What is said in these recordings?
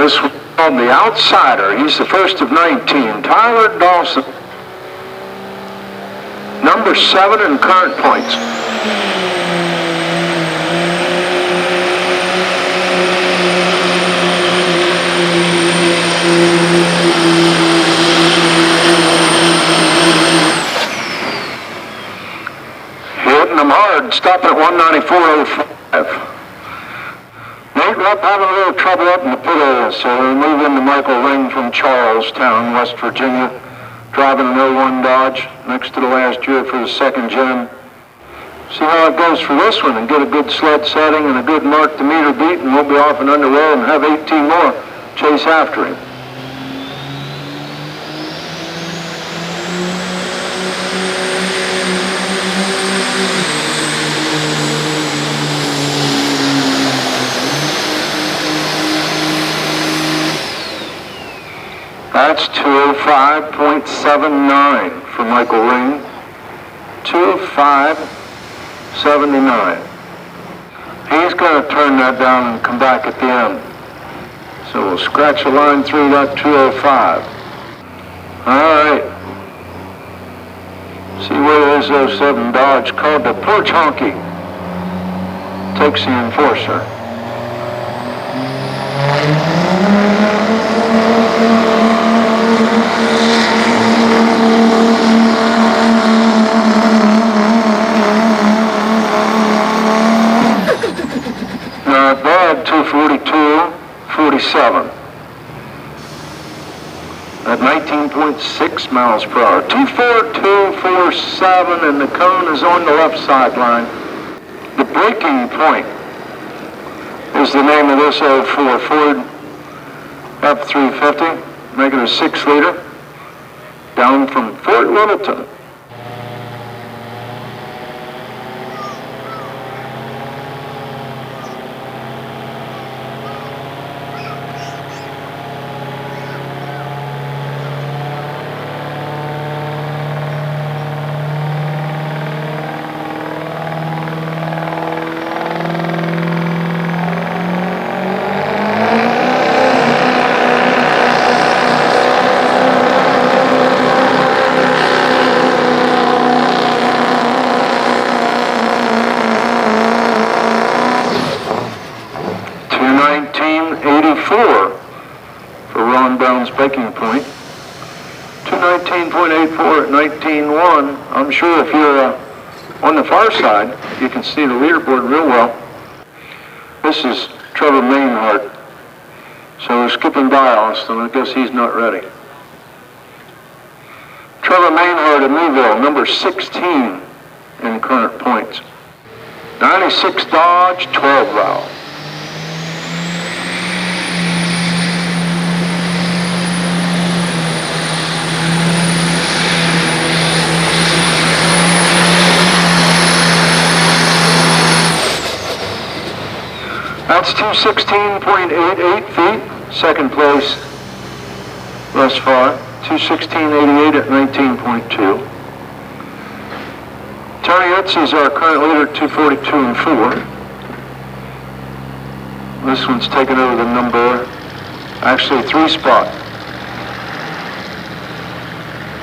This was called the Outsider. He's the first of 19. Tyler Dawson, number 7 in current points. Hitting them hard, stopping at 194.05. Nat Rupp having a little trouble up in the pit area, so we move into Michael Ring from Charlestown, West Virginia, driving an 01 Dodge, next to the last year for the second gen. See how it goes for this one and get a good sled setting and a good mark to meter beat, and we'll be off and underway and have 18 more chase after him. That's 205.79 for Michael Ring. 205.79. He's going to turn that down and come back at the end. So we'll scratch a line through that 205. All right. See where this 07 Dodge called the Porch Honky takes the Enforcer. Not bad, 242.47. At 19.6 miles per hour. 242.47, and the cone is on the left sideline. The braking point is the name of this 04 Ford F350, making a 6-liter, down from Fort Littleton. Braking point. 219.84 at 19.1. I'm sure if you're on the far side, you can see the leaderboard real well. This is Traver Mainhart. So we're skipping Dawson. I guess he's not ready. Traver Mainhart of Newville, number 16 in current points. 96 Dodge, 12 valve. That's 216.88 feet, second place thus far. 216.88 at 19.2. Eutzy is our current leader, 242.4. This one's taken over the number, actually 3 spot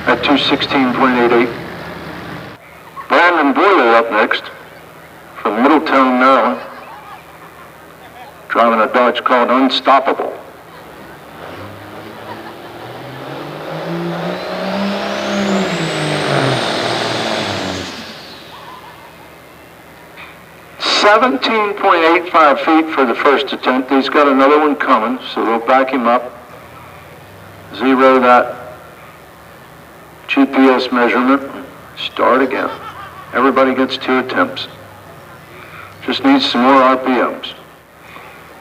at 216.88. Brandon Boyle up next from Middletown, Maryland, driving a Dodge called Unstoppable. $17.85 feet for the first attempt. He's got another one coming, so we'll back him up. Zero that GPS measurement. Start again. Everybody gets 2 attempts. Just needs some more RPMs.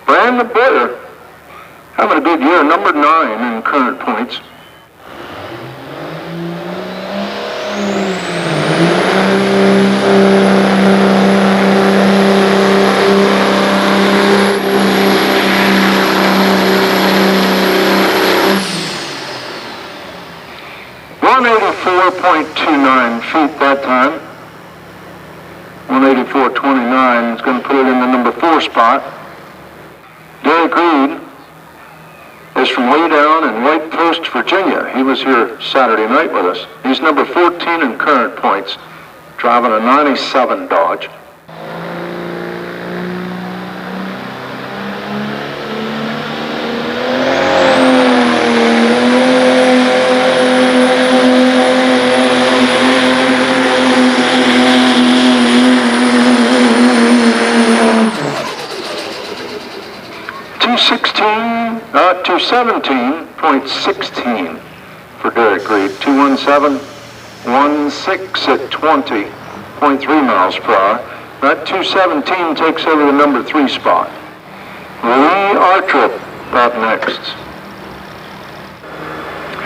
Brandon Boyer, having a good year, number 9 in current points. .29 feet that time. 184.29 is going to put it in the number 4 spot. Reid, is from way down in White Post, Virginia. He was here Saturday night with us. He's number 14 in current points, driving a 97 Dodge. $217.16 for Derek Reid. 217.16 at 20.3 miles per hour. That 217 takes over the number 3 spot. Artrip up next.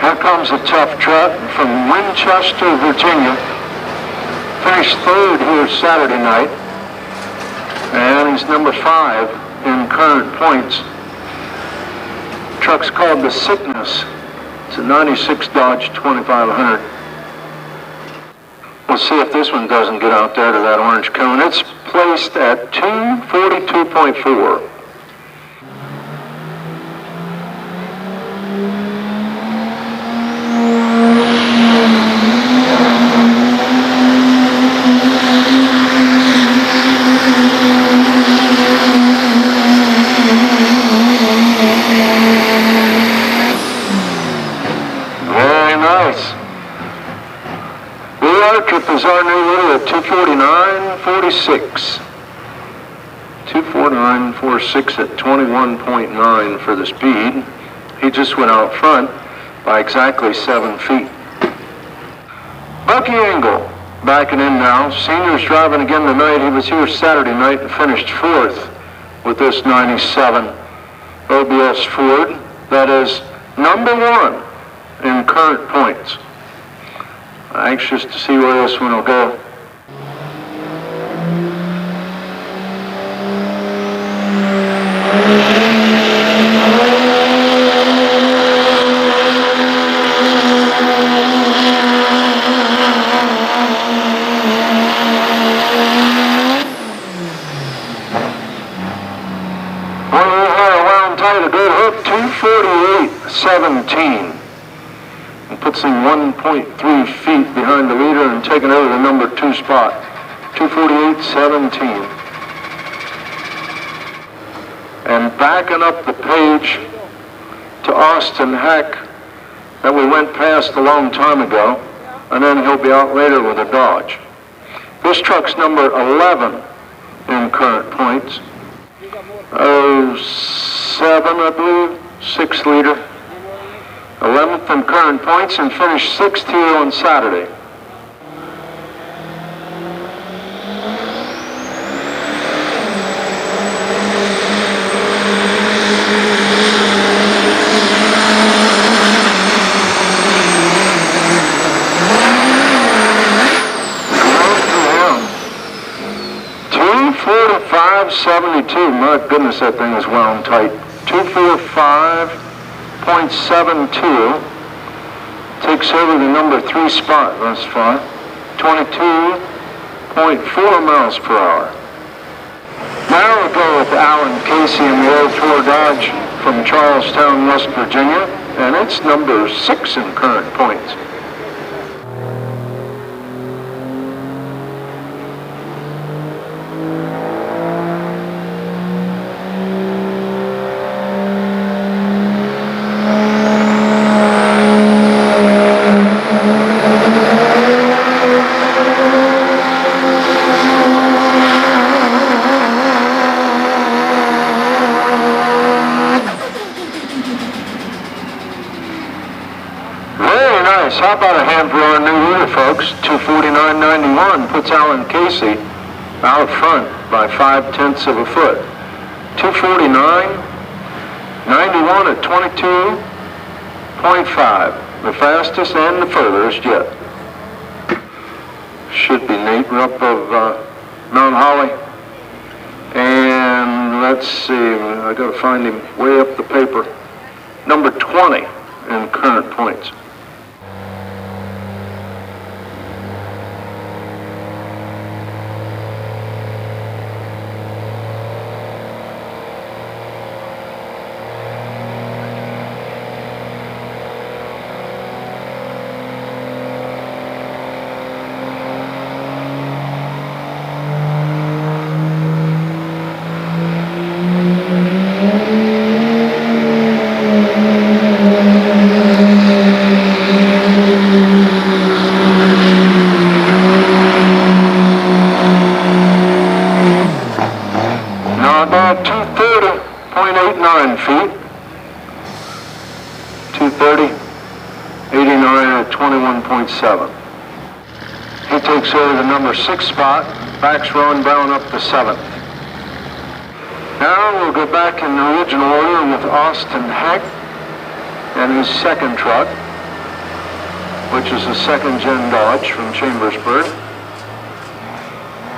Here comes a tough trot from Winchester, Virginia. Finished 3rd here Saturday night. And he's number 5 in current points. Truck's called the Sickness. It's a 96 Dodge 2500. We'll see if this one doesn't get out there to that orange cone. It's placed at 242.4. Is our new leader at 249.46. 249.46 at 21.9 for the speed. He just went out front by exactly 7 feet. Bucky Engle backing in now. Senior's driving again tonight. He was here Saturday night and finished 4th with this 97 OBS Ford. That is number 1 in current points. Anxious to see where this one will go. Wound tight, a good hook, 248.17. And puts him 1.3 feet behind the leader and taking over the number 2 spot. 248.17. And backing up the page to Austin Heck that we went past a long time ago, and then he'll be out later with a Dodge. This truck's number 11 in current points. 07, I believe, 6 liter. 11th in current points and finished 6th here on Saturday. $245.72. My goodness, that thing is wound tight. 245.72 takes over the number 3 spot thus far. 22.4 miles per hour. Now we'll go with Alan Casey in the 04 Dodge from Charlestown, West Virginia, and it's number 6 in current points. How about a hand for our new leader, folks? 249.91 puts Alan Casey out front by 0.5 of a foot. 249.91 at 22.5, the fastest and the furthest yet. Should be Nat Rupp of Mount Holly. And let's see, I got to find him way up the paper. Number 20 in current points. He takes over the number 6 spot, backs Ron Brown up to 7th. Now we'll go back in the original order with Austin Heck and his second truck, which is a second-gen Dodge from Chambersburg.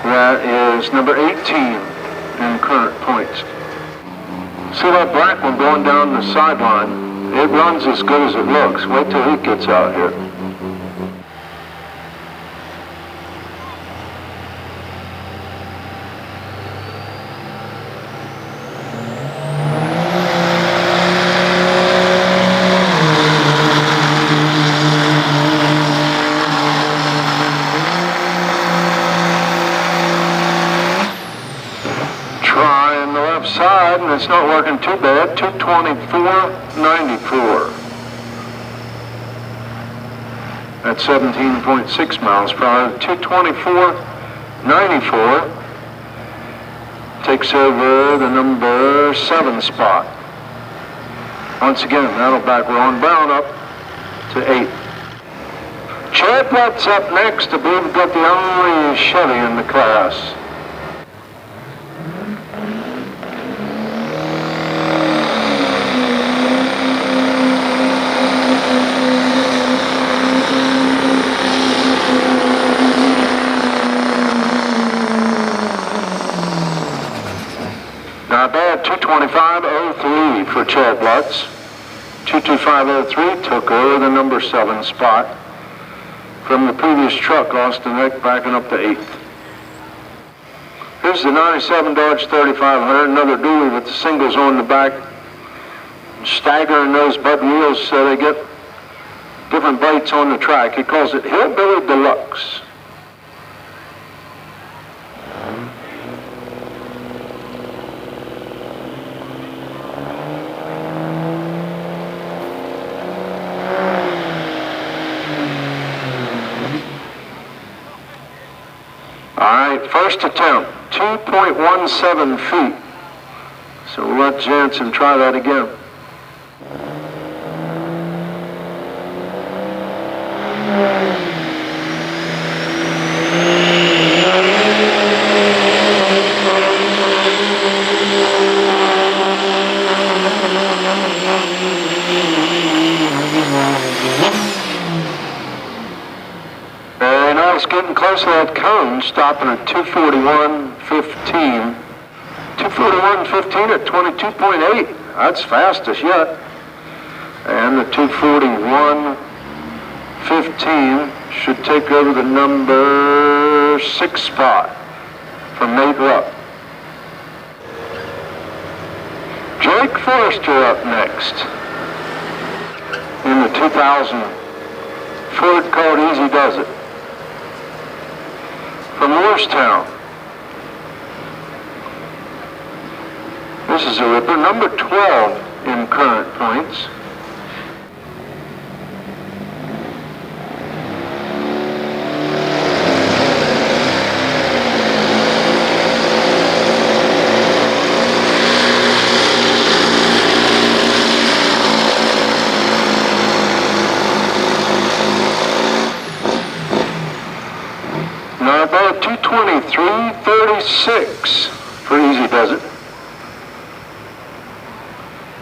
That is number 18 in current points. See that black one going down the sideline? It runs as good as it looks. Wait till he gets out here. It's not working too bad. 224.94. At 17.6 miles per hour. 224.94 takes over the number 7 spot. Once again, that'll back Ron Brown up to 8. Chad Lutz up next. I believe we've got the only Chevy in the class. Not bad, 225.03 for Chad Lutz. 225.03 took over the number 7 spot from the previous truck, Austin Heck, backing up to 8th. Here's the 97 Dodge 3500, another dually with the singles on the back, staggering those bud wheels so they get different bites on the track. He calls it Hillbily Deluxe. First attempt, 2.17 feet. So we'll let Janson try that again. Getting close to that cone, stopping at 241.15. 241.15 at 22.8. That's fastest yet. And the 241.15 should take over the number 6 spot from Nat Rupp. Jake Forrester up next in the 2000 Ford called Easy Does It. From Morristown. This is a ripper, number 12 in current points. Now about 223.36 for Easy Does It.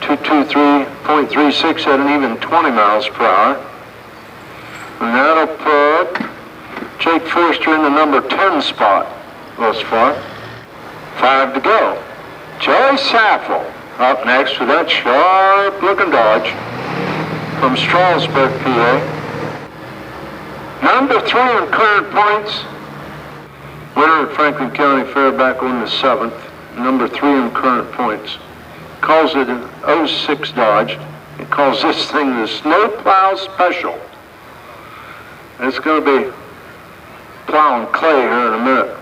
223.36 at an even 20 miles per hour. And that'll put Jake Forrester in the number 10 spot thus far. 5 to go. Joey Saffel up next with that sharp-looking Dodge from Strasburg, PA. Number 3 in current points. Winner at Franklin County Fair back on the 7th. Number 3 in current points. Calls it an 06 Dodge. It calls this thing the Snowplow Special. And it's going to be plowing clay here in a minute.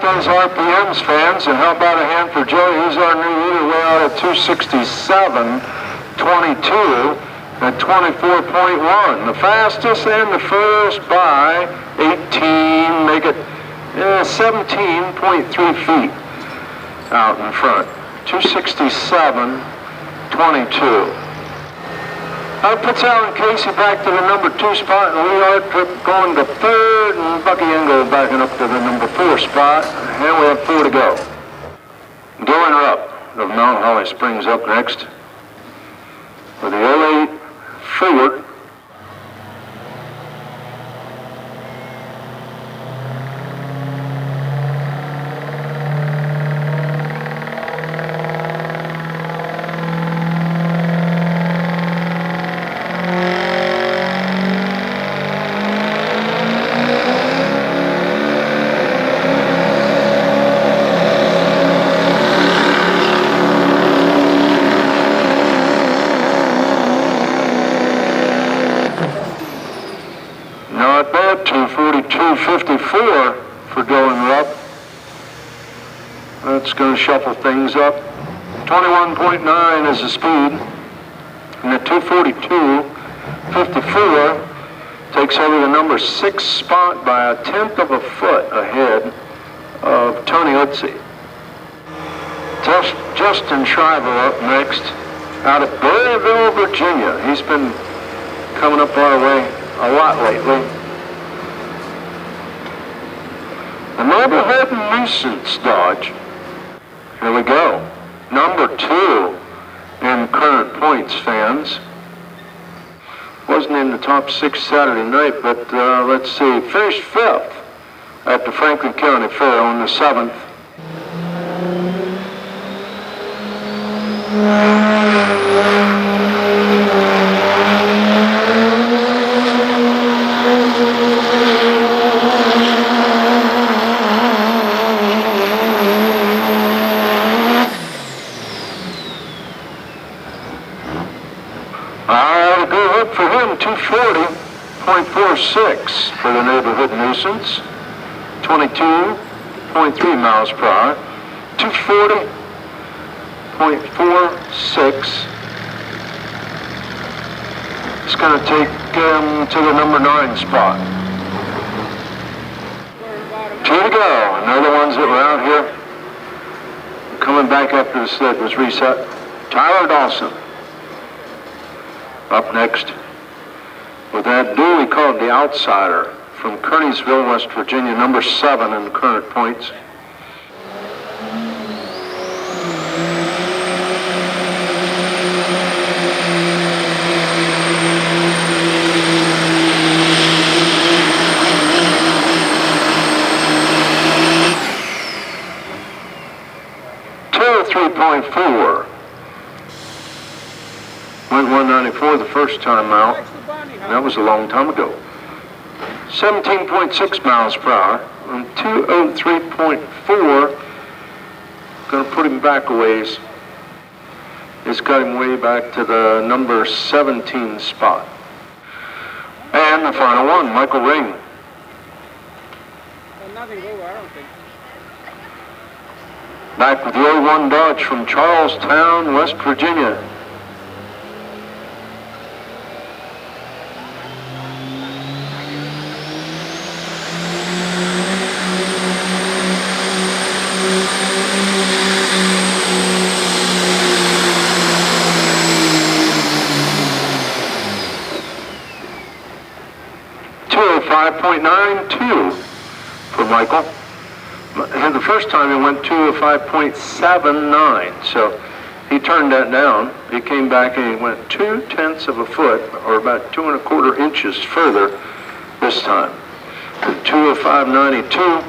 Those RPMs, fans, and how about a hand for Joey? He's our new leader, way out at 267. 22 at 24.1. The fastest and the furthest by 18, make it 17.3 feet out in front. 267.22. That puts Alan Casey back to the number 2 spot, and Lee Artrip going to 3rd, and Bucky Engle backing up to the number 4 spot, and we have 4 to go. Dylan Rupp of Mount Holly Springs up next with the 08 Ford. Not bad, 242.54 for Dylan Rupp. That's going to shuffle things up. 21.9 is the speed. And the 242.54 takes over the number 6 spot by a 1/10 of a foot ahead of Tony Eutzy. Justin Shriver up next out of Berryville, Virginia. He's been coming up our way a lot lately. The neighborhood Nuisance Dodge. Here we go. Number 2 in current points, fans. Wasn't in the top 6 Saturday night, but let's see. Finished 5th at the Franklin County Fair on the 7th. For him, 240.46 for the neighborhood Nuisance, 22.3 miles per hour, 240.46. It's going to take him to the number 9 spot. 2 to go. And they're the ones that were out here coming back after the sled was reset. Tyler Dawson up next with that dually called the Outsider from Kearneysville, West Virginia, number 7 in current points. .4. Went 194 the first time out. That was a long time ago. 17.6 miles per hour. And 203.4. Going to put him back a ways. It's got him way back to the number 17 spot. And the final one, Michael Ring. Nothing over, I don't think. Back with the 01 Dodge from Charlestown, West Virginia. .92 for Michael. And the first time he went 205.79, so he turned that down. He came back and he went 0.2 of a foot, or about 2 1/4 inches further this time. And 205.92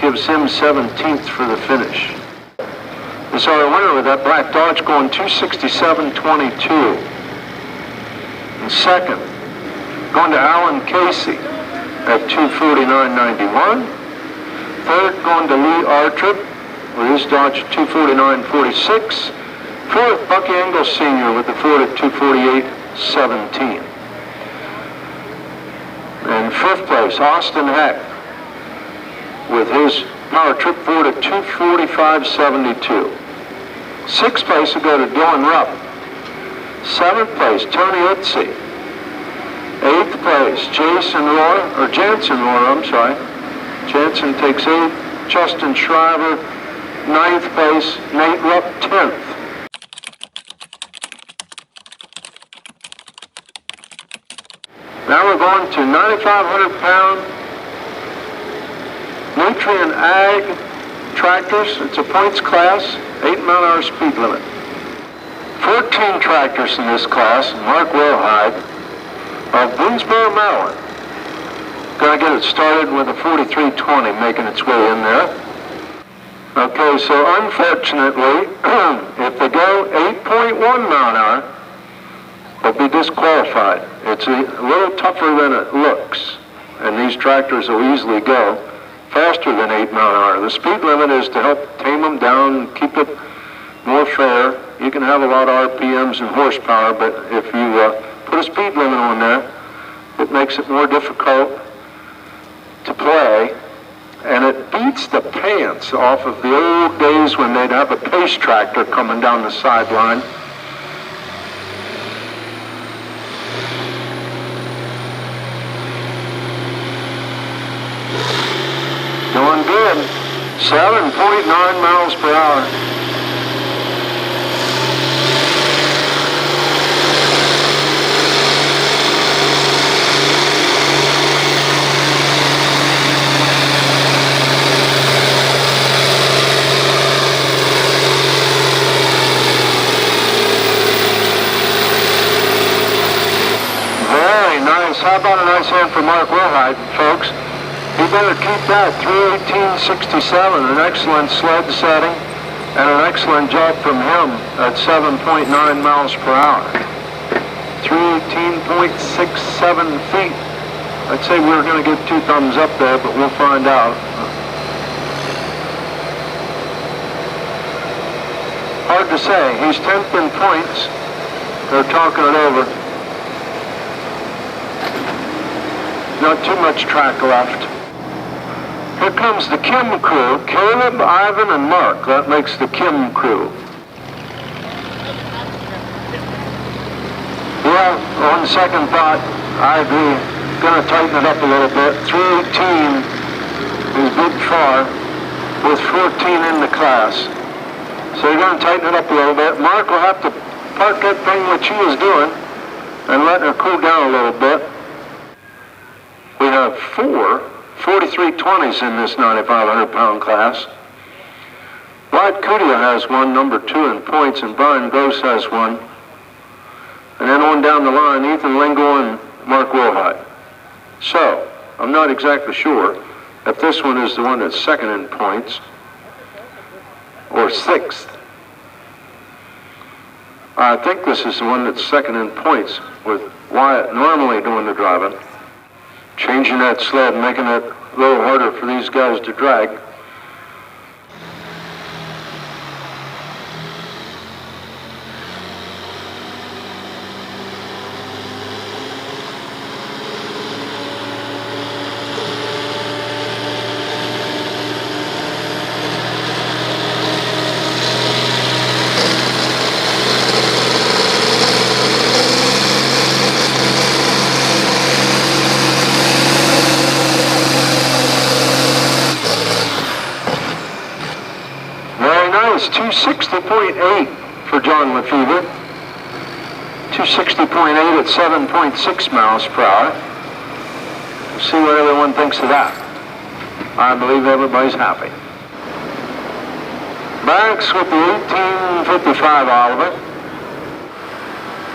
gives him 17th for the finish. And so our winner with that black Dodge going 267.22. And second, going to Alan Casey at 249.91. Third, going to Lee Artrip with his Dodge 249.46. Fourth, Bucky Engle Sr. with the Ford at 248.17. And fifth place, Austin Heck with his Power Trip Ford at 245.72. Sixth place will go to Dylan Rupp 7th place, Tony Eutzy. 8th place, Janson, I'm sorry. Janson takes 8th. Justin Shriver, 9th place. Nat Rupp, 10th. Now we're going to 9,500-pound Nutrien Ag tractors. It's a points class, 8-mile-an-hour speed limit. 14 tractors in this class. Mark Wilhide of Boonesboro, Maryland. Going to get it started with a 4320 making its way in there. Okay, so unfortunately, if they go 8.1 mile an hour, they'll be disqualified. It's a little tougher than it looks, and these tractors will easily go faster than 8 mile an hour. The speed limit is to help tame them down, keep it more fair. You can have a lot of RPMs and horsepower, but if you put a speed limit on there, it makes it more difficult to play, and it beats the pants off of the old days when they'd have a pace tractor coming down the sideline. Doing good. 7.9 miles per hour. How about a nice hand for Mark Wilhide, folks? He better keep that. 3:18.67, an excellent sled setting, and an excellent job from him at 7.9 miles per hour. 318.67 feet. I'd say we were going to get 2 thumbs up there, but we'll find out. Hard to say. He's 10th in points. They're talking it over. Not too much track left. Here comes the Kim crew. Caleb, Ivan, and Mark. That makes the Kim crew. Yeah, on second thought, I agree. Gonna tighten it up a little bit. 318 is big far with 14 in the class. So you're gonna tighten it up a little bit. Mark will have to park that thing which he was doing and let her cool down a little bit. We have 4 4320s in this 9,500-pound class. Rod Cudia has one, number 2 in points, and Brian Gross has one. And then on down the line, Ethan Lingle and Mark Wilhide. So, I'm not exactly sure if this one is the one that's second in points or 6th. I think this is the one that's second in points with Wyatt normally doing the driving. Changing that sled, making it a little harder for these guys to drag. It's 260.8 for John Lefever. 260.8 at 7.6 miles per hour. We'll see what everyone thinks of that. I believe everybody's happy. Barricks with the 1855 Oliver.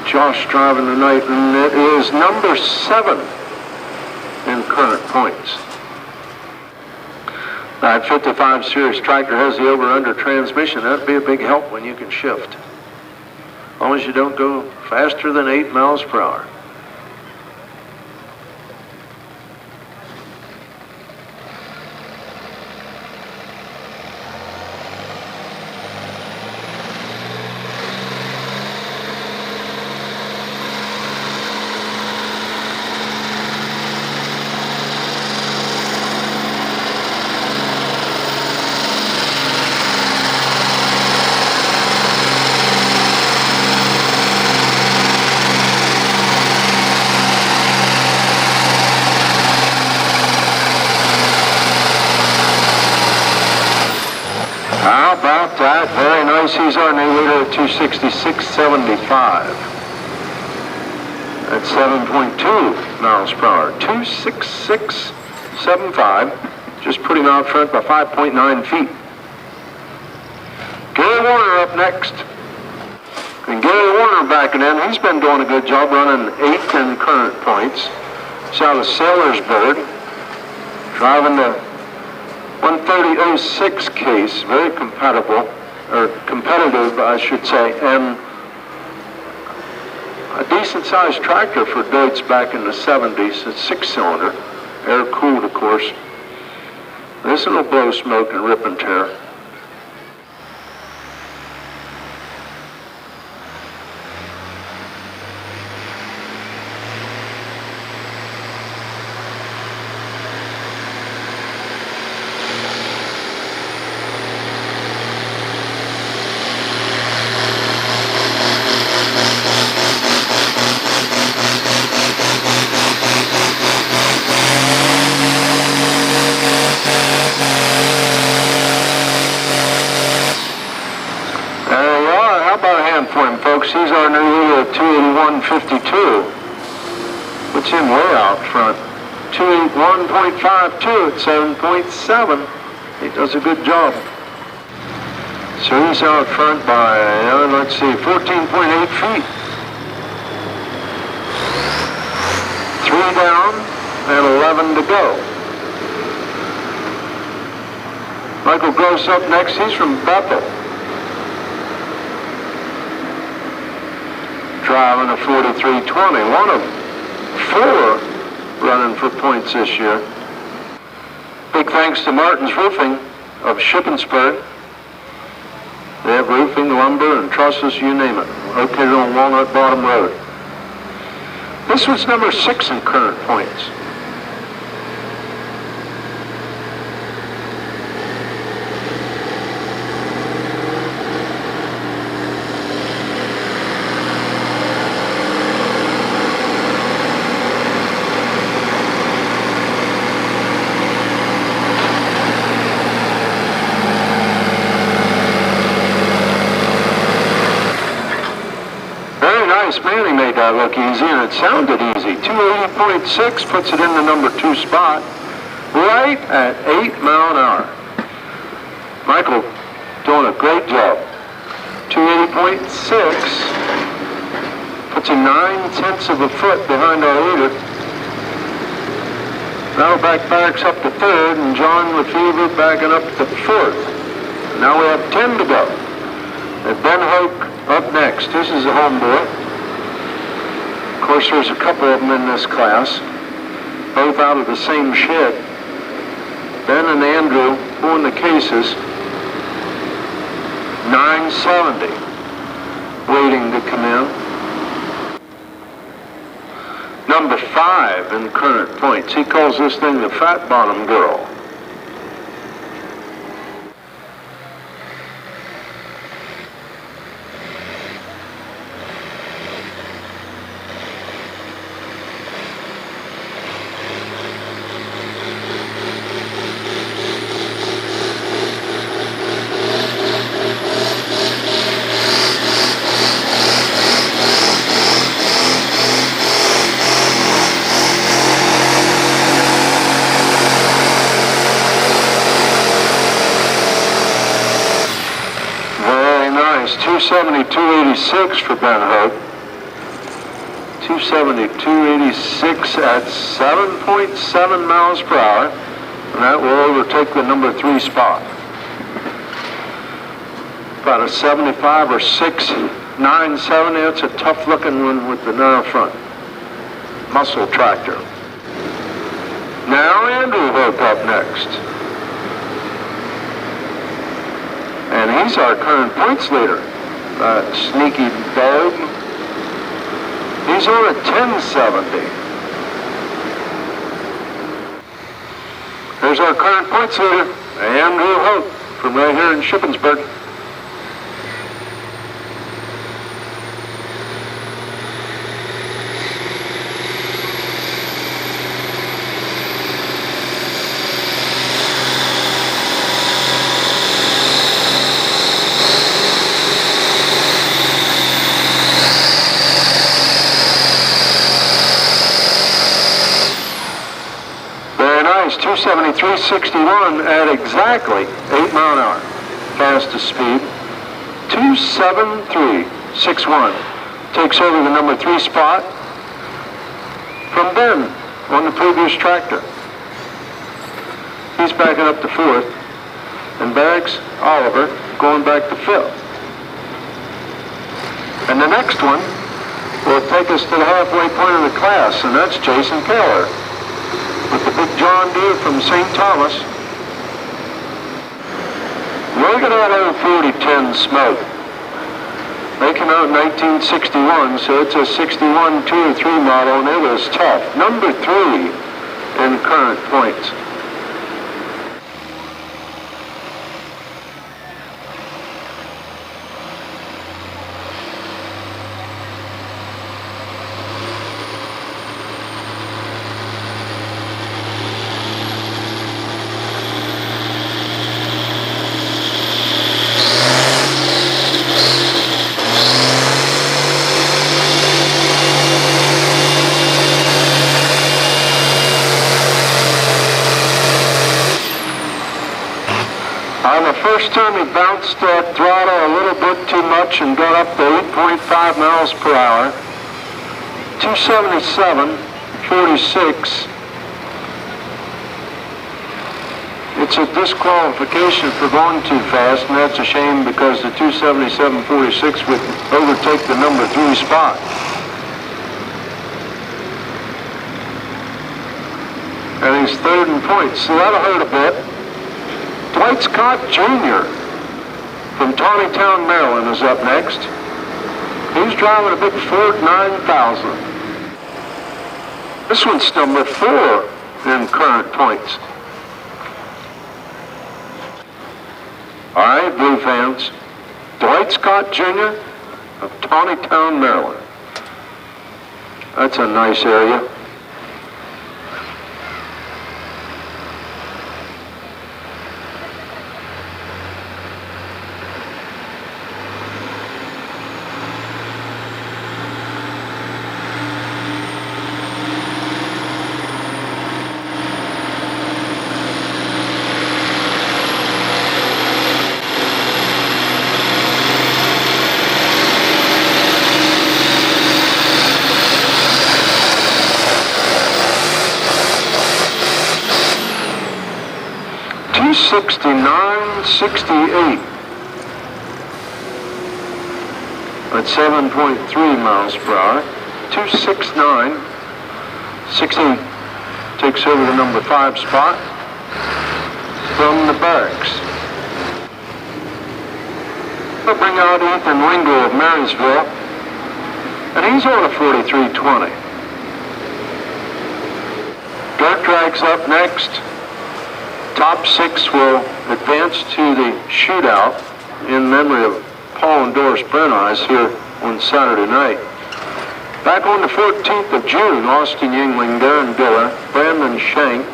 Josh driving tonight, and it is number 7 in current points. That 55 series tractor has the over-under transmission. That'd be a big help when you can shift. As long as you don't go faster than 8 miles per hour. that. Very nice. He's our new leader at 266.75. At 7.2 miles per hour. 266.75. Just put him out front by 5.9 feet. Gary Warner up next. And Gary Warner backing in. He's been doing a good job running 8th in current points. He's out of Sailorsburg. Driving the 130.06 case. Very compatible. Or competitive, I should say. And a decent-sized tractor for Deutz back in the 70s. It's 6-cylinder. Air-cooled, of course. This one will blow smoke and rip and tear. He's our new leader at 281.52. Puts him way out front. 281.52 at 7.7. He does a good job. So he's out front by, let's see, 14.8 feet. 3 down and 11 to go. Michael Gross up next. He's from Bethel. Driving a 43.20, one of 4 running for points this year. Big thanks to Martin's Roofing of Shippensburg. They have roofing, lumber, and trusses, you name it. Located on Walnut Bottom Road. This was number 6 in current points. Man, he made that look easy, and it sounded easy. 280.6 puts it in the number 2 spot, right at 8 mile an hour. Michael doing a great job. 280.6 puts him 9/10 of a foot behind our leader. Now back Barricks up to 3rd, and John Lefever backing up to 4th. Now we have 10 to go. And Ben Hoke up next. This is a homeboy. Of course, there's a couple of them in this class, both out of the same shed. Ben and Andrew pulling the cases. 970 waiting to come in. Number 5 in current points. He calls this thing the Fat Bottom Girl. Nice. 272.86 for Ben Hope. 272.86 at 7.7 miles per hour. And that will overtake the number 3 spot. About a 75 or 6, 970. It's a tough looking one with the narrow front. Muscle tractor. Now Andrew Hope up next. And he's our current points leader. Sneaky dog. He's on a 1070. There's our current points leader, Andrew Hope, from right here in Shippensburg. 273.61 at exactly 8 mile an hour. Fastest speed. 273.61. Takes over the number 3 spot from Ben on the previous tractor. He's backing up to 4th. And Barricks, Oliver, going back to 5th. And the next one will take us to the halfway point of the class, and that's Jason Keller with the big John Deere from St. Thomas. Look at that old 4010 smoke. They came out in 1961, so it's a 61 2 or 3 model, and it was tough. Number 3 in current points. First time he bounced that throttle a little bit too much and got up to 8.5 miles per hour. 277.46. It's a disqualification for going too fast, and that's a shame because the 277.46 would overtake the number 3 spot. And he's 3rd in points, so that'll hurt a bit. Dwight Scott Jr. from Tawnytown, Maryland is up next. He's driving a big Ford 9000. This one's number 4 in current points. All right, Blue fans. Dwight Scott Jr. of Tawnytown, Maryland. That's a nice area. $69.68 at 7.3 miles per hour. 269.68 takes over the number 5 spot from the Barricks. We'll bring out Ethan Engle of Marysville, and he's on a 43.20. Dirt Drag's up next. Top 6 will advance to the shootout in memory of Paul and Doris Brenice here on Saturday night. Back on the 14th of June, Austin Yingling, Darren Diller, Brandon Shank,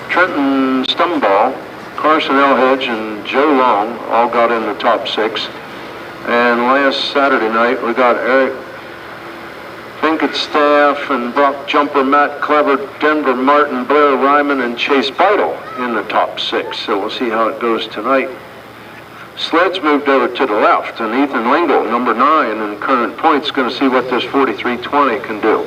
Trenton Stumball, Carson Elhedge, and Joe Long all got in the top 6. And last Saturday night, we got Eric Finkenstaff and Brock Jumper, Matt Clever, Denver Martin, Blair Ryman, and Chase Beidle in the top 6. So we'll see how it goes tonight. Sled's moved over to the left, and Ethan Lingle, number 9 in current points, going to see what this 43.20 can do.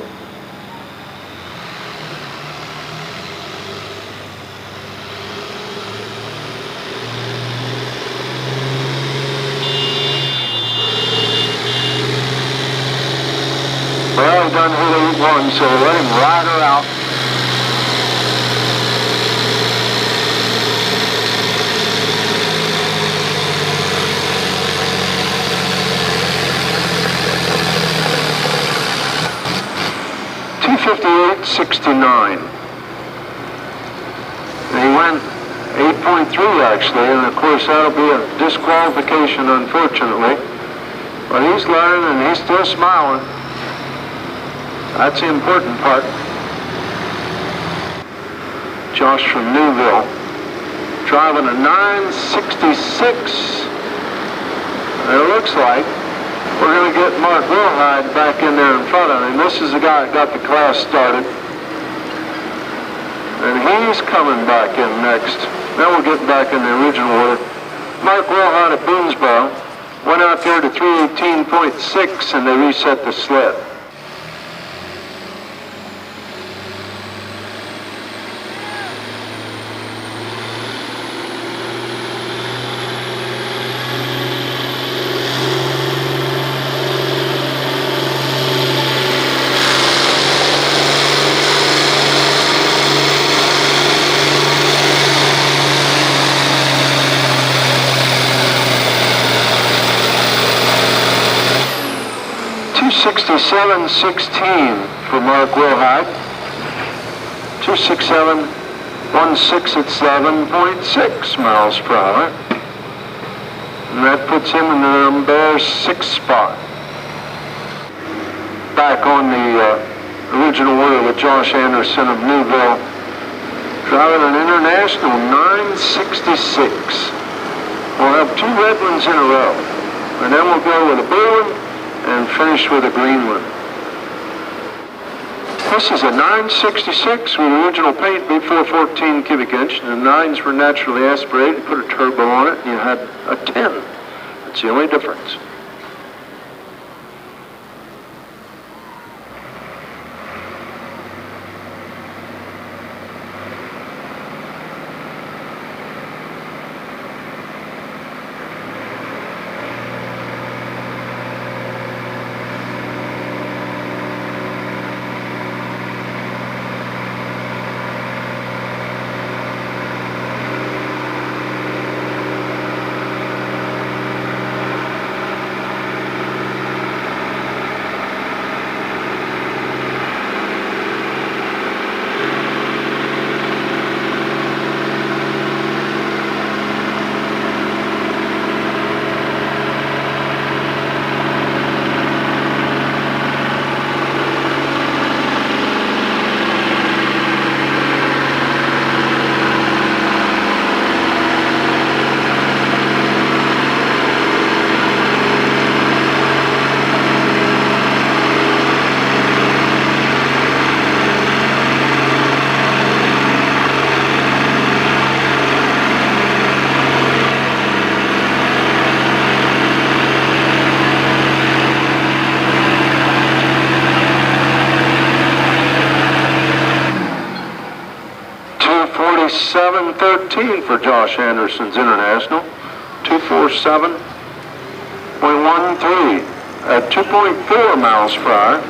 Well, he done hit 8-1, so let him ride her out. $258.69. And he went 8.3 actually, and of course that'll be a disqualification, unfortunately. But he's learning and he's still smiling. That's the important part. Josh from Newville, driving a 966. And it looks like we're going to get Mark Wilhide back in there in front of him. This is the guy that got the class started. And he's coming back in next. Now we're getting back in the original order. Mark Wilhide at Boonesboro went out there to 318.6 and they reset the sled. $267.16 for Mark Wilhide. 267.16 at 7.6 miles per hour. And that puts him in the number 6 spot. Back on the original order with Josh Anderson of Newville, driving an International 966. We'll have 2 red ones in a row. And then we'll go with a blue one and finish with a green one. This is a 966 with original paint, B414 cubic inch, and the 9s were naturally aspirated. Put a turbo on it, and you had a 10. That's the only difference. $7.13 for Josh Anderson's International. 247.13 at 2.4 miles per hour.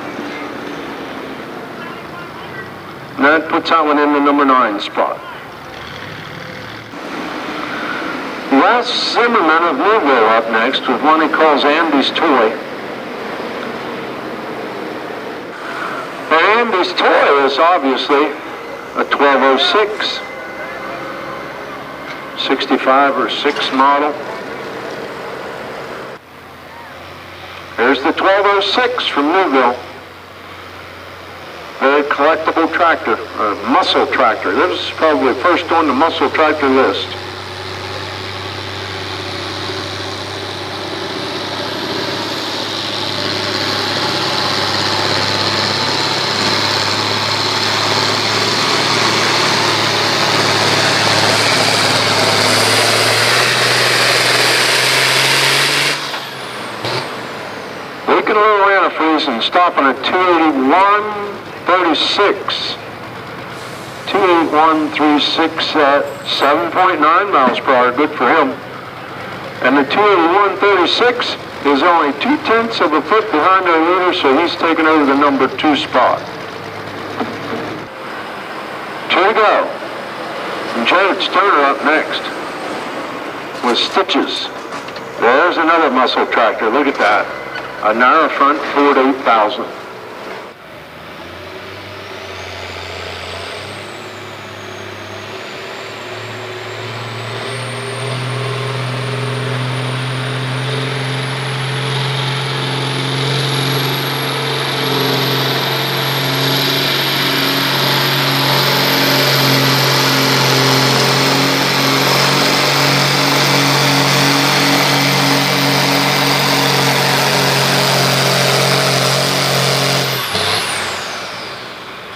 And that puts that one in the number 9 spot. Wes Zimmerman of Newville up next with one he calls Andy's Toy. And Andy's Toy is obviously a 1206. 65 or 6 model. There's the 1206 from Newville. Very collectible tractor, a muscle tractor. This is probably first on the muscle tractor list. And stopping at 281.36. 281.36 at 7.9 miles per hour. Good for him. And the 281.36 is only 0.2 of a foot behind our leader, so he's taking over the number 2 spot. 2 to go. And Jared Turner up next with Stitches. There's another muscle tractor. Look at that. A narrow front Ford 8000.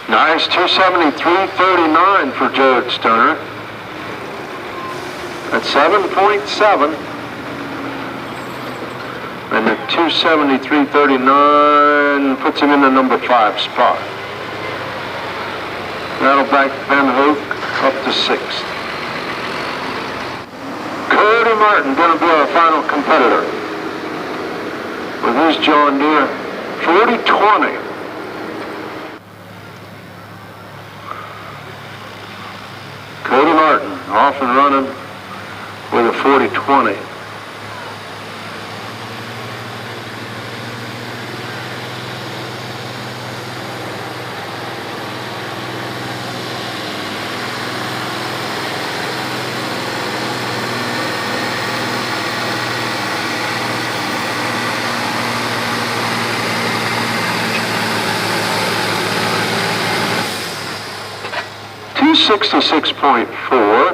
Nice 273.39 for Jared Stoner. At 7.7. And the 273.39 puts him in the number 5 spot. That'll back Ben Hook up to 6th. Cody Martin going to be our final competitor with his John Deere 4020. Cody Martin off and running with a 4020. .4.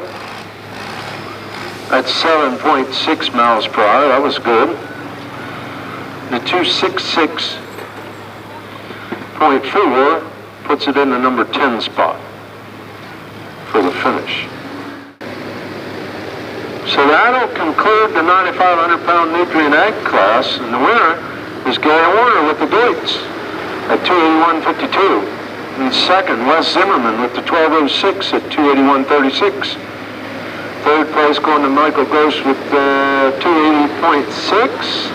That's 7.6 miles per hour. That was good. The 266.4 puts it in the number 10 spot for the finish. So that'll conclude the 9,500-pound Nutrien Ag class, and the winner is Gary Warner with the Deutz at 281.52. And second, Wes Zimmerman with the 1206 at 281.36. Third place going to Michael Gross with the 280.6.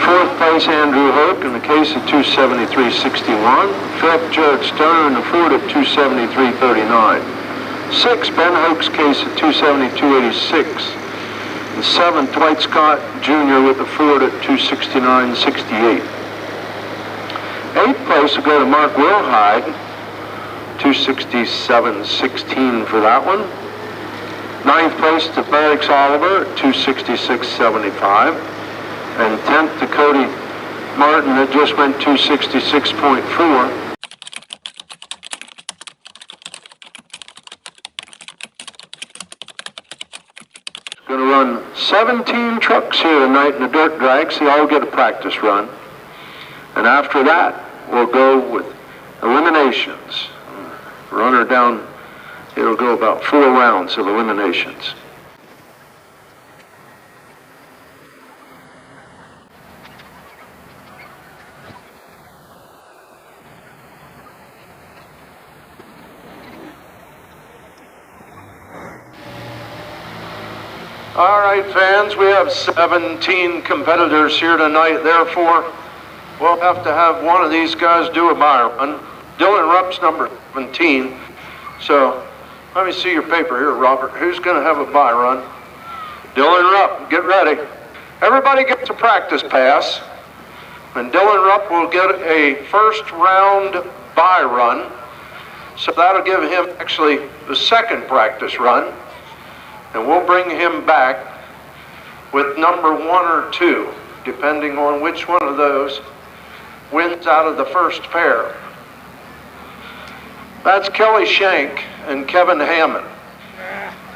Fourth place, Andrew Hoke in the case at 273.61. Fifth, Jared Stoner in the Ford at 273.39. Sixth, Ben Hoke's case at 272.86. And seventh, Dwight Scott Jr. with the Ford at 269.68. Eighth place will go to Mark Wilhide, 267.16 for that one. Ninth place to Barricks Oliver at 266.75. And 10th to Cody Martin that just went 266.4. Going to run 17 trucks here tonight in the dirt drag, so y'all get a practice run. And after that, we'll go with eliminations. Runner down, it'll go about 4 rounds of eliminations. All right, fans, we have 17 competitors here tonight. Therefore, we'll have to have one of these guys do a buy run. Dylan Rupp's number 17. So let me see your paper here, Robert. Who's going to have a buy run? Dylan Rupp, get ready. Everybody gets a practice pass, and Dylan Rupp will get a first round buy run. So that'll give him actually the second practice run, and we'll bring him back with number 1 or 2, depending on which one of those wins out of the first pair. That's Kelly Shank and Kevin Hammond.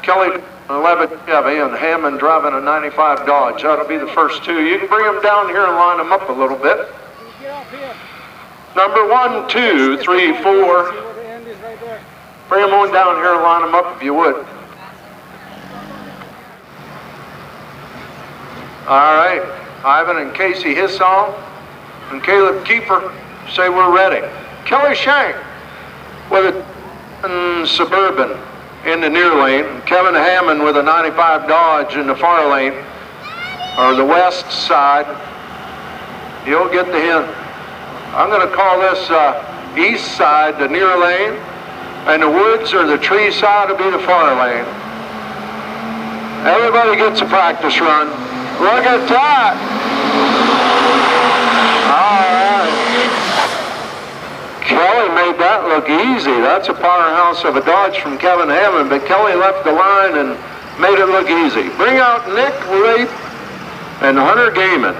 Kelly 11 Chevy and Hammond driving a 95 Dodge. That'll be the first 2. You can bring them down here and line them up a little bit. Number 1, 2, 3, 4. Bring them on down here and line them up if you would. All right, Ivan and Casey Hissall and Caleb Keeper say we're ready. Kelly Shank with a Suburban in the near lane. Kevin Hammond with a 95 Dodge in the far lane, or the west side. You'll get the hint. I'm going to call this east side, the near lane, and the woods or the tree side will be the far lane. Everybody gets a practice run. Look at that. All right. Kelly made that look easy. That's a powerhouse of a Dodge from Kevin Hammond, but Kelly left the line and made it look easy. Bring out Nick Reid and Hunter Gaiman.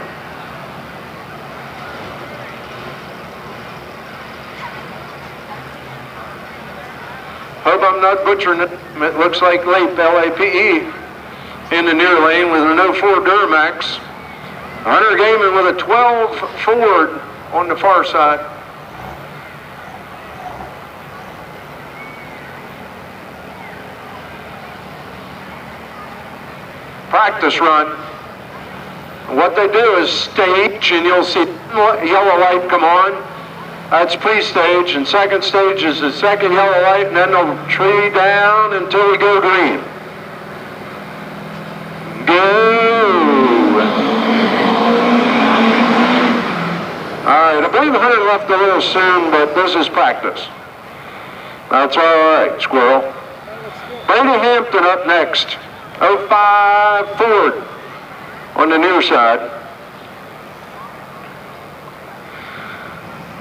Hope I'm not butchering it. It looks like Lape, L-A-P-E, in the near lane with an 04 Duramax. Hunter Gaiman with a 12 Ford on the far side. practice run. What they do is stage, and you'll see yellow light come on. That's pre-stage, and second stage is the second yellow light, and then they'll tree down until we go green. Go! All right, I believe Hunter left a little soon, but this is practice. That's all right, Squirrel. Brady Hampton up next. 05 Ford on the near side.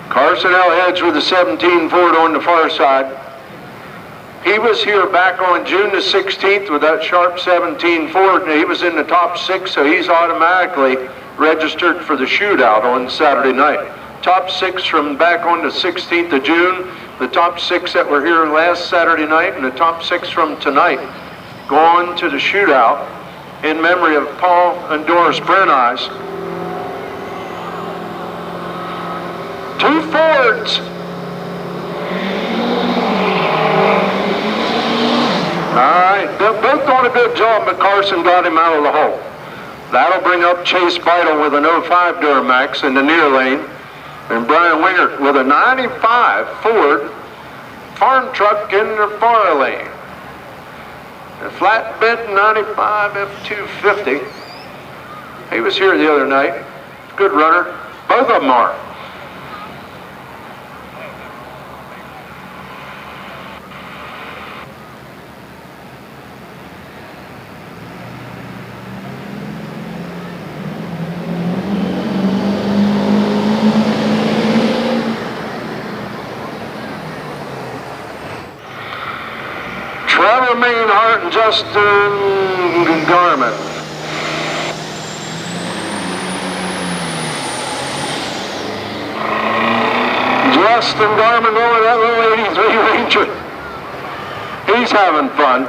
Carson L. heads with the 17 Ford on the far side. He was here back on June the 16th with that sharp 17 Ford, and he was in the top 6, so he's automatically registered for the shootout on Saturday night. Top 6 from back on the 16th of June, the top 6 that were here last Saturday night, and the top 6 from tonight go on to the shootout in memory of Paul and Doris Brenneyes. 2 Fords. All right, they're both doing a good job, but Carson got him out of the hole. That'll bring up Chase Beidle with an 05 Duramax in the near lane, and Brian Wingert with a 95 Ford farm truck in the far lane. A flatbed 95 F250. He was here the other night. Good runner. Both of them are. Traver, Mainhart, and Justin Garman. Justin Garman over that little 83 Ranger. He's having fun.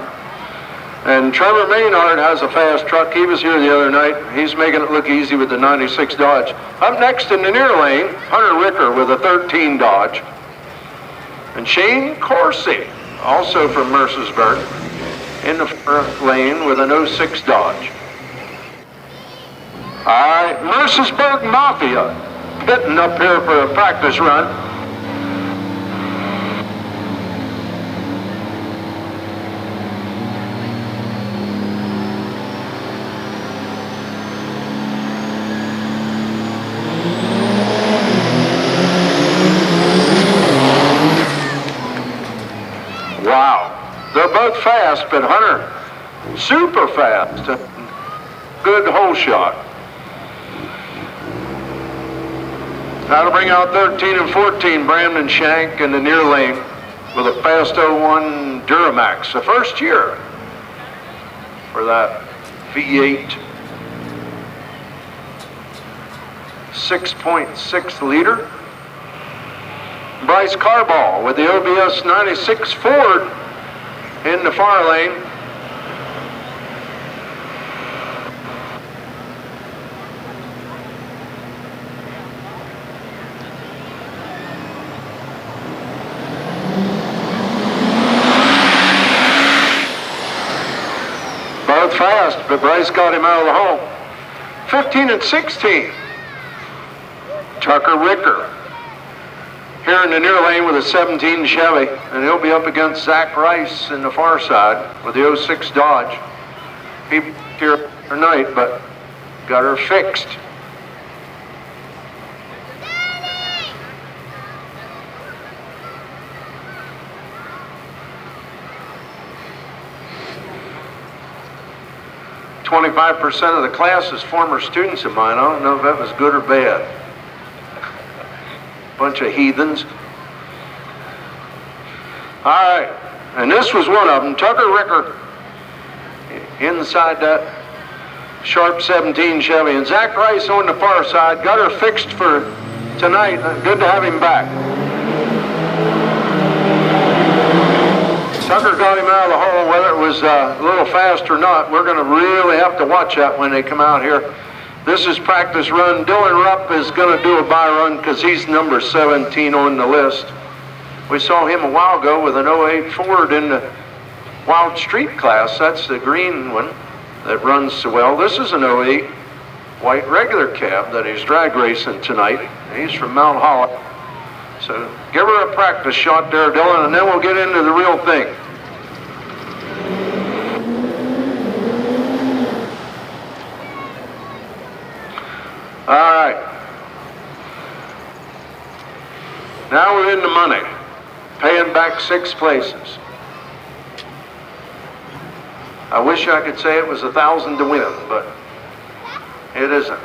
And Trevor Mainhart has a fast truck. He was here the other night. He's making it look easy with the 96 Dodge. Up next in the near lane, Hunter Ricker with a 13 Dodge. And Shane Corsi, also from Mercersburg, in the front lane with an 06 Dodge. All right, Mercersburg Mafia getting up here for a practice run. They're both fast, but Hunter, super fast. Good hole shot. That'll bring out 13 and 14, Brandon Shank in the near lane with a fast 01 Duramax. The first year for that V8 6.6 liter. Bryce Carball with the OBS 96 Ford in the far lane. Both fast, but Bryce got him out of the hole. 15 and 16. Tucker Ricker here in the near lane with a 17 Chevy, and he'll be up against Zach Rice in the far side with the 06 Dodge. He here tonight, but got her fixed. "25% of the class is former students of mine." I don't know if that was good or bad. Bunch of heathens. All right, and this was one of them. Tucker Ricker inside that sharp 17 Chevy, and Zach Rice on the far side. Got her fixed for tonight. Good to have him back. Tucker got him out of the hole. Whether it was a little fast or not, we're going to really have to watch that when they come out here. This is practice run. Dylan Rupp is going to do a by run because he's number 17 on the list. We saw him a while ago with an 08 Ford in the Wild Street class. That's the green one. that runs so well. This is an 08 white regular cab that he's drag racing tonight. He's from Mount Holly. So give her a practice shot there, Dylan, and then we'll get into the real thing. All right. Now we're in the money, paying back 6 places. I wish I could say it was 1,000 to win, but it isn't.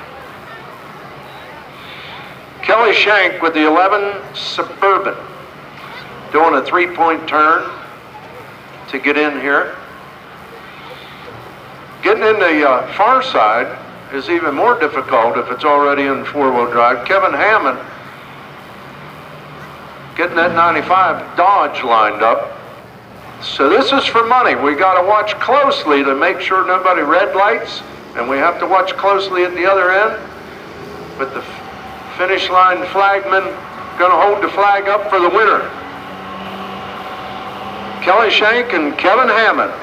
Kelly Shank with the 11 Suburban, doing a 3-point turn to get in here. Getting in the far side is even more difficult if it's already in 4-wheel drive. Kevin Hammond getting that 95 Dodge lined up. So this is for money. We got to watch closely to make sure nobody red lights, and we have to watch closely at the other end. But the finish line flagman going to hold the flag up for the winner. Kelly Shank and Kevin Hammond.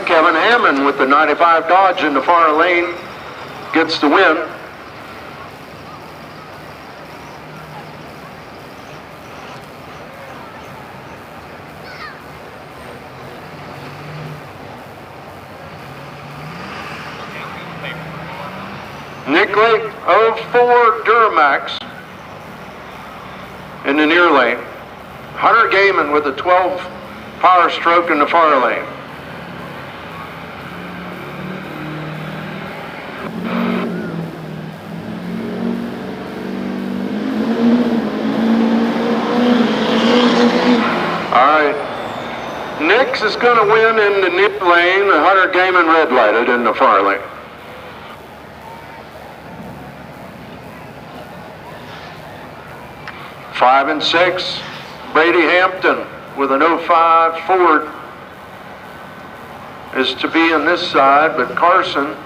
Kevin Hammond with the 95 Dodge in the far lane gets the win. Nickley 04 Duramax in the near lane. Hunter Gaiman with a 12 power stroke in the far lane. Nix is going to win in the near lane. Hunter Gaiman red lighted in the far lane. Five and 6, Brady Hampton with an 05 Ford is to be on this side, but Carson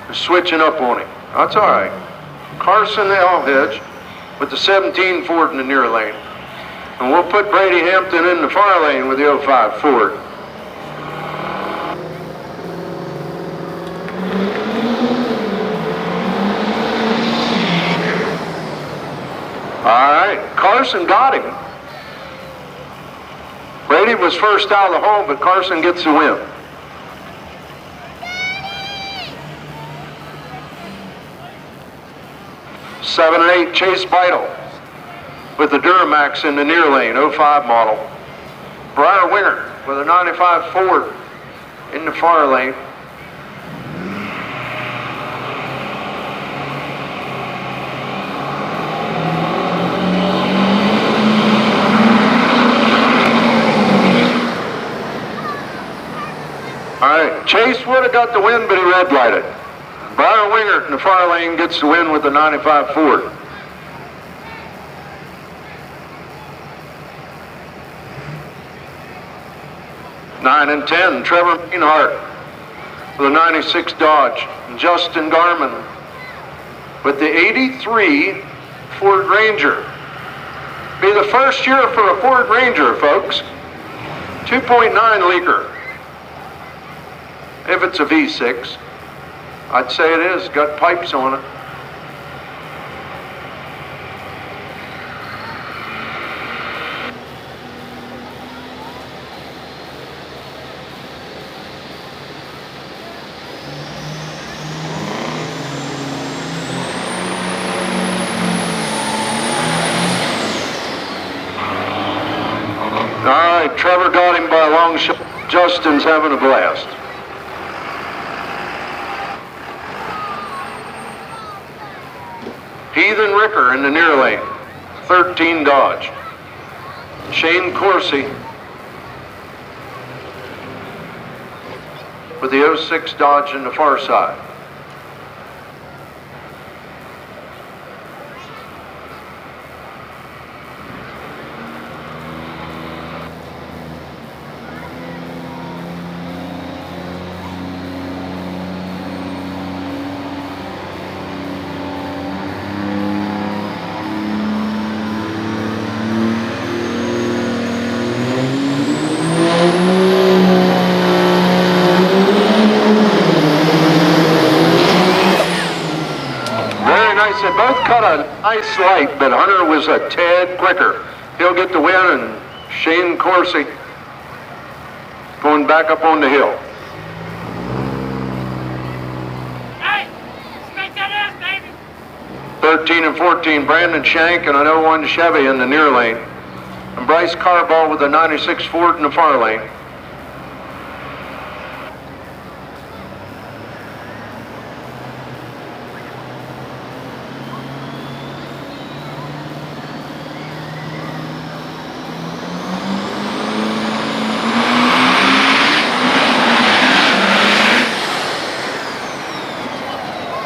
is switching up on him. That's all right. Carson Elhedge with the 17 Ford in the near lane. And we'll put Brady Hampton in the far lane with the 05 Ford. All right, Carson got him. Brady was first out of the hole, but Carson gets the win. Seven and 8, Chase Beidle with the Duramax in the near lane, 05 model. Briar Winger with a 95 Ford in the far lane. All right, Chase would have got the win, but he red lighted. Briar Winger in the far lane gets the win with the 95 Ford. Nine and 10, Trevor Mainhart with a 96 Dodge. And Justin Garman with the 83 Ford Ranger. Be the first year for a Ford Ranger, folks. 2.9 liter. If it's a V6, I'd say it is. Got pipes on it. All right, Trevor got him by a long shot. Justin's having a blast. Heathen Ricker in the near lane, 13 Dodge. Shane Coursey with the 06 Dodge in the far side. nice light, but Hunter was a tad quicker. He'll get the win, and Shane Corsi going back up on the hill. Hey, smack that ass, baby. 13 and 14, Brandon Shank and an 01 Chevy in the near lane. And Bryce Carball with a 96 Ford in the far lane.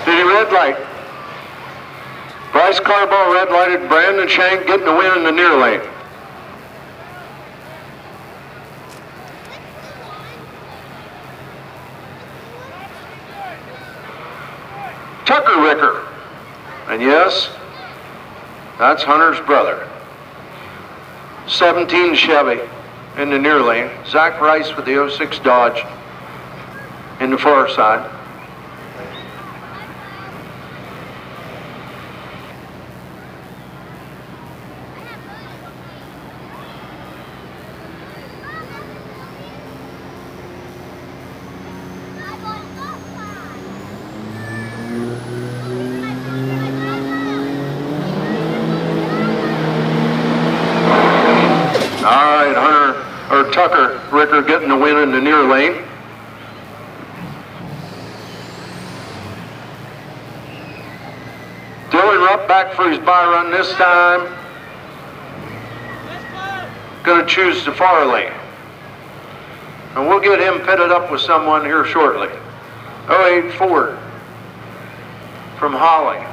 Red light. Bryce Carball red lighted, Brandon Shank getting the win in the near lane. Tucker Ricker. And yes, that's Hunter's brother. 17 Chevy in the near lane. Zach Rice with the 06 Dodge in the far side. Tucker Ricker getting the win in the near lane. Dylan Rupp back for his bye run this time. Going to choose the far lane. And we'll get him pitted up with someone here shortly. 08 Ford from Holly.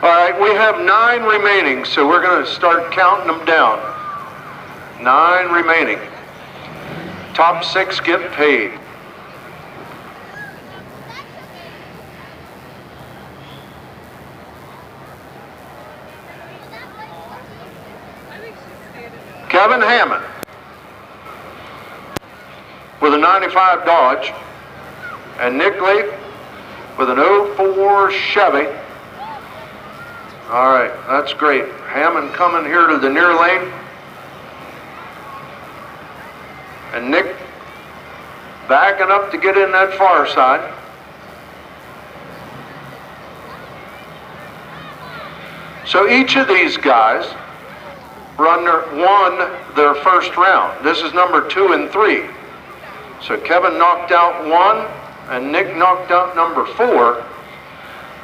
All right, we have 9 remaining, so we're going to start counting them down. 9 remaining. Top 6 get paid. Kevin Hammond with a 95 Dodge, and Nick Leaf with an 04 Chevy. All right, that's great. Hammond coming here to the near lane. And Nick backing up to get in that far side. So each of these guys won their first round. This is number 2 and 3. So Kevin knocked out 1 and Nick knocked out number 4.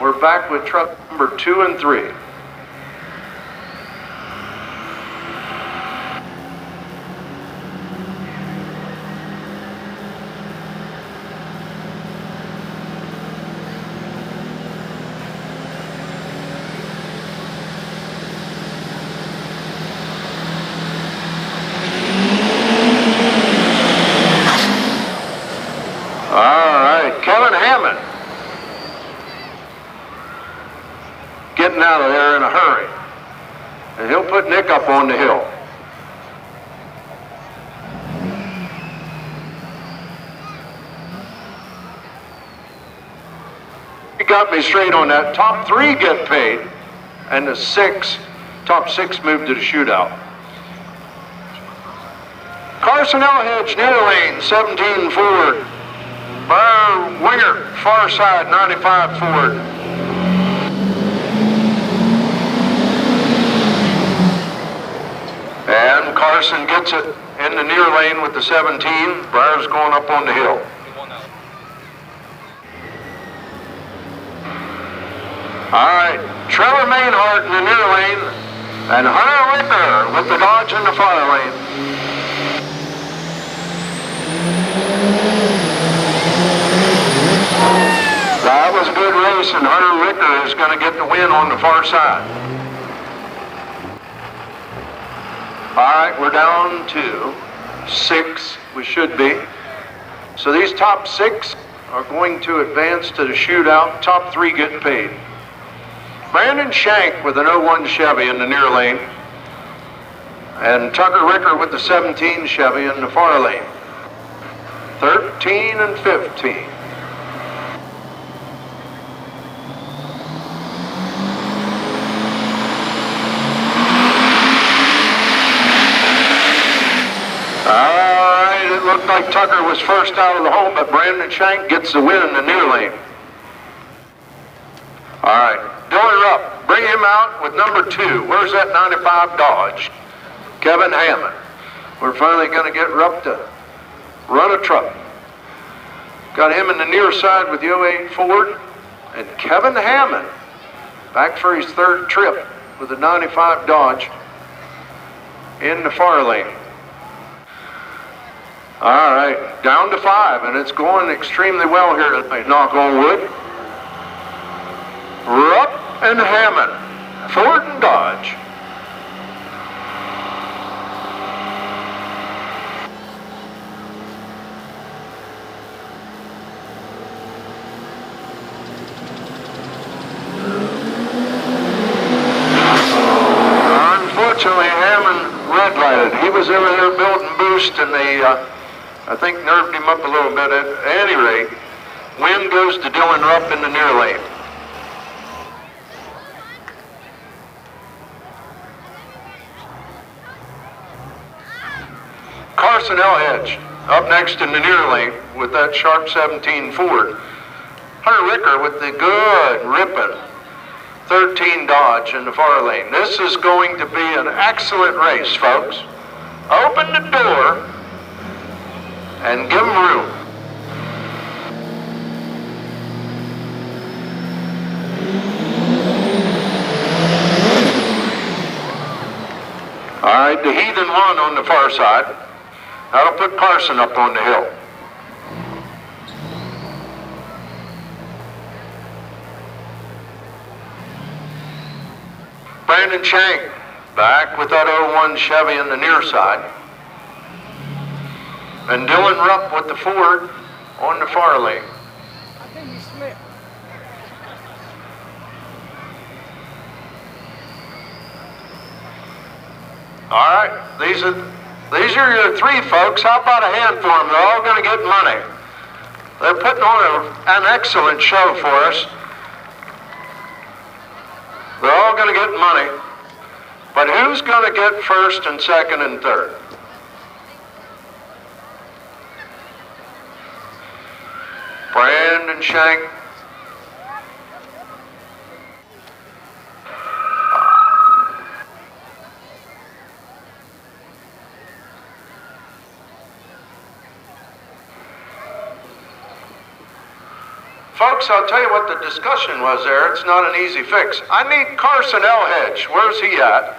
We're back with truck number 2 and 3. Getting out of there in a hurry. And he'll put Nick up on the hill. He got me straight on that. Top 3 get paid. And the top 6 move to the shootout. Carson Elhedge, near lane, 17 Ford. Briar Winger, far side, 95 Ford. And Carson gets it in the near lane with the 17. Briar's going up on the hill. All right, Trevor Mainhart in the near lane, and Hunter Ricker with the Dodge in the far lane. That was a good race, and Hunter Ricker is going to get the win on the far side. All right, we're down to 6, we should be. So these top 6 are going to advance to the shootout. Top 3 get paid. Brandon Shank with an 01 Chevy in the near lane. And Tucker Ricker with the 17 Chevy in the far lane. 13 and 15. It looked like Tucker was first out of the hole, but Brandon Shank gets the win in the near lane. All right, Dylan Rupp, bring him out with number 2. Where's that 95 Dodge? Kevin Hammond. We're finally going to get Rupp to run a truck. Got him in the near side with the 08 Ford. And Kevin Hammond, back for his 3rd trip with the 95 Dodge in the far lane. All right, down to 5, and it's going extremely well here tonight. Knock on wood. Rupp and Hammond, Ford and Dodge. Unfortunately, Hammond red-lighted. He was over there building boost, and they I think nerved him up a little bit. At any rate, win goes to Dylan Rupp in the near lane. Carson Elhedge up next in the near lane with that sharp 17 Ford. Hunter Ricker with the good ripping 13 Dodge in the far lane. This is going to be an excellent race, folks. Open the door and give them room. All right, the Heathen 1 on the far side. That'll put Carson up on the hill. Brandon Shank back with that 01 Chevy in the near side. And Dylan Rupp with the Ford on the far lane. I think he slipped. All right, these are your 3 folks. How about a hand for them? They're all going to get money. They're putting on an excellent show for us. They're all going to get money. But who's going to get 1st and 2nd and 3rd? Brandon Shank. Folks, I'll tell you what the discussion was there. It's not an easy fix. I need Carson Elhedge. Where's he at?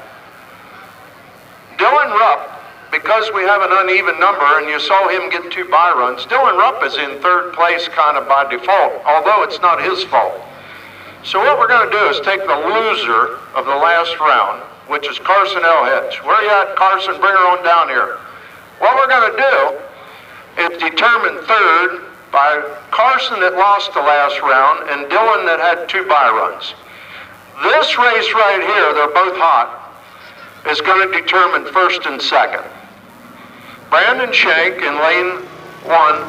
Dylan Rupp, because we have an uneven number and you saw him get 2 bye runs, Dylan Rupp is in 3rd place kind of by default, although it's not his fault. So what we're going to do is take the loser of the last round, which is Carson Elhedge. Where you at, Carson? Bring her on down here. What we're going to do is determine 3rd by Carson that lost the last round and Dylan that had 2 bye runs. This race right here, they're both hot, is going to determine 1st and 2nd. Brandon Shank in lane 1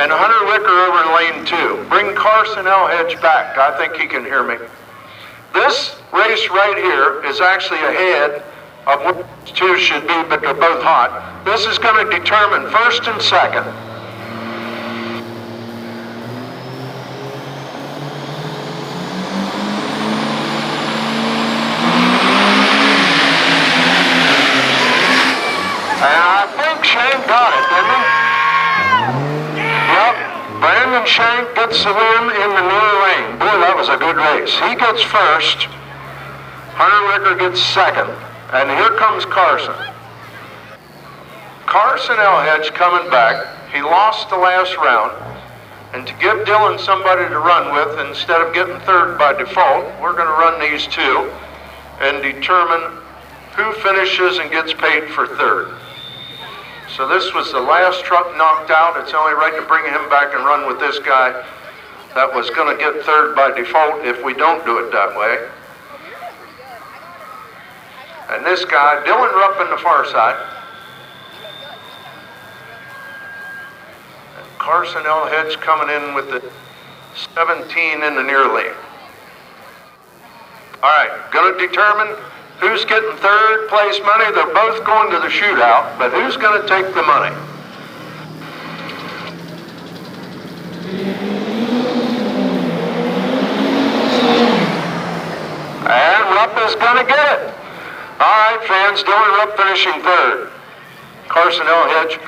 and Hunter Ricker over in lane 2. Bring Carson Elhedge back. I think he can hear me. This race right here is actually ahead of what 2 should be, but they're both hot. This is going to determine 1st and 2nd. And I think Shank got it, didn't he? Yep. Brandon Shank gets the win in the near lane. Boy, that was a good race. He gets 1st. Hunter Ricker gets 2nd. And here comes Carson. Carson Elhedge coming back. He lost the last round. And to give Dylan somebody to run with, instead of getting 3rd by default, we're going to run these 2 and determine who finishes and gets paid for 3rd. So this was the last truck knocked out. It's only right to bring him back and run with this guy that was going to get 3rd by default if we don't do it that way. And this guy, Dylan Rupp in the far side. Carson L. Hedge coming in with the 17 in the near lane. All right, going to determine who's getting third place money. They're both going to the shootout, but who's going to take the money? And Rupp is going to get it. All right, fans, Dylan Rupp finishing third. Carson L. Hedge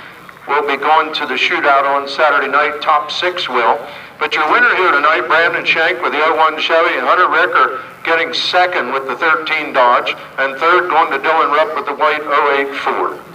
will be going to the shootout on Saturday night. Top 6 will. But your winner here tonight, Brandon Shank with the 01 Chevy, and Hunter Rick are getting second with the 13 Dodge, and third going to Dylan Rupp with the white 08 Ford.